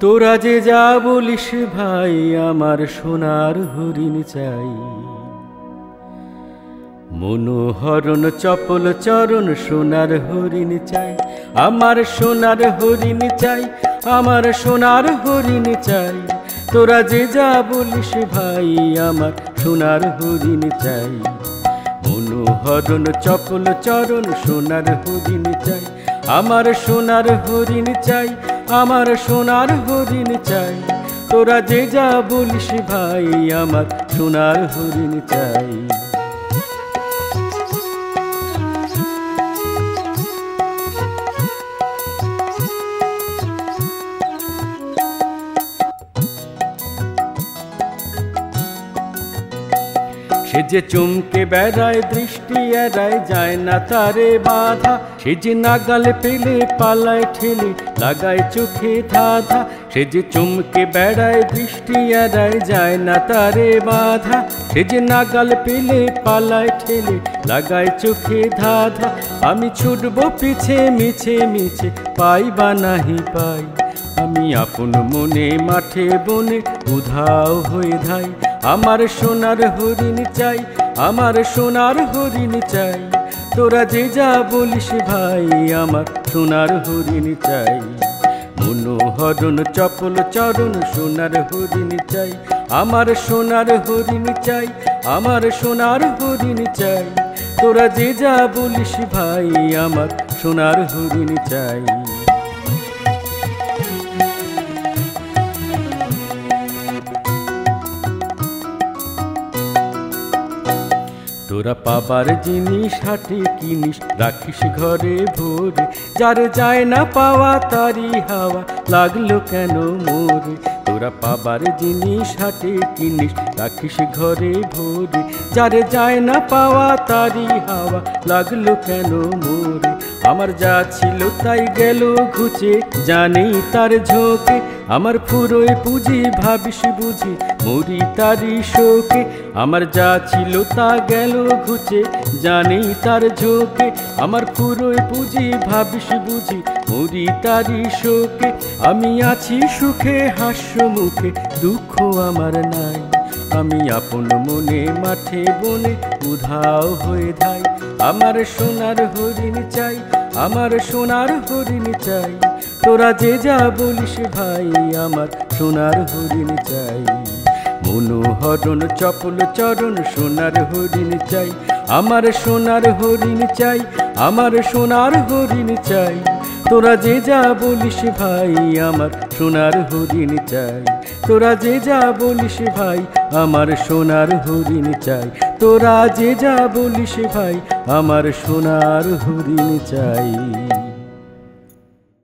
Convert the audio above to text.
তোরা যে যা বলিস ভাই আমার সোনার হরিণ চাই। মনোহরণ চপল চরণ সোনার হরিণ চাই, আমার সোনার হরিণ চাই, আমার সোনার হরিণ চাই। তোরা যে যা বলিস ভাই আমার সোনার হরিণ চাই। মনোহরণ চপল চরণ সোনার হরিণ চাই, আমার সোনার হরিণ চাই, আমার সোনার হরিণ চাই। তোরা যে যা বলিস ভাই আমার সোনার হরিণ চাই। সে যে চমকে বেড়ায় দৃষ্টি এড়ায় যায় না তারে বাধা, সে যে নাগাল পেলে পালায় ঠেলে লাগায় চোখে ধাঁধা। সে যে চমকে বেড়ায় দৃষ্টি এড়ায় যায় না তারে বাধা, সে যে নাগাল পেলে পালায় ঠেলে লাগায় চোখে ধাঁধা। আমি ছুটবো পিছে মিছে মিছে পাই বা নাহি পাই, আমি আপন মনে মাঠে বনে উধাও হয়ে ধাই। আমার সোনার হরিণ চাই, আমার সোনার হরিণ চাই। তোরা যে যা বলিস ভাই আমার সোনার হরিণ চাই। মনোহরণ চপল চরণ সোনার হরিণ চাই, আমার সোনার হরিণ চাই, আমার সোনার হরিণ চাই। তোরা যে যা বলিস ভাই আমার সোনার হরিণ চাই। তোরা পাবার জিনিস হাটে কিনিস রাখিস ঘরে ভরে, যার যায় না পাওয়া তারি হাওয়া লাগলো কেন মোরে। তোরা পাবার জিনিস হাটে কিনিস রাখিস ঘরে ভরে, যার যায় না পাওয়া তারি হাওয়া লাগলো কেন মোরে। আমার যা ছিল তাই গেল ঘুচে জানেই তার ঝোঁকে, আমার ফুরোয় পুঁজি ভাবিস বুঝি মরি তারি শোকে। আমার যা ছিল তা গেল ঘুচে জানেই তার ঝোঁকে, আমার ফুরোয় পুঁজি ভাবিস বুঝি মরি তারি শোকে। আমি আছি সুখে হাস্য মুখে দুঃখ আমার নাই, আমি আপন মনে মাঠে বনে উধাও হয়ে ধাই। আমার সোনার হরিণ চাই, আমার সোনার হরিণ চাই। তোরা যে যা বলিস ভাই আমার সোনার হরিণ চাই। মনোহরণ চপল চরণ সোনার হরিণ চাই, আমার সোনার হরিণ চাই, আমার সোনার হরিণ চাই। তোরা যে যা বলিস ভাই আমার সোনার হরিণ চাই। তোরা যে যা বলিস ভাই আমার সোনার হরিণ চাই। তোরা যে যা বলিস ভাই আমার সোনার হরিণ চাই।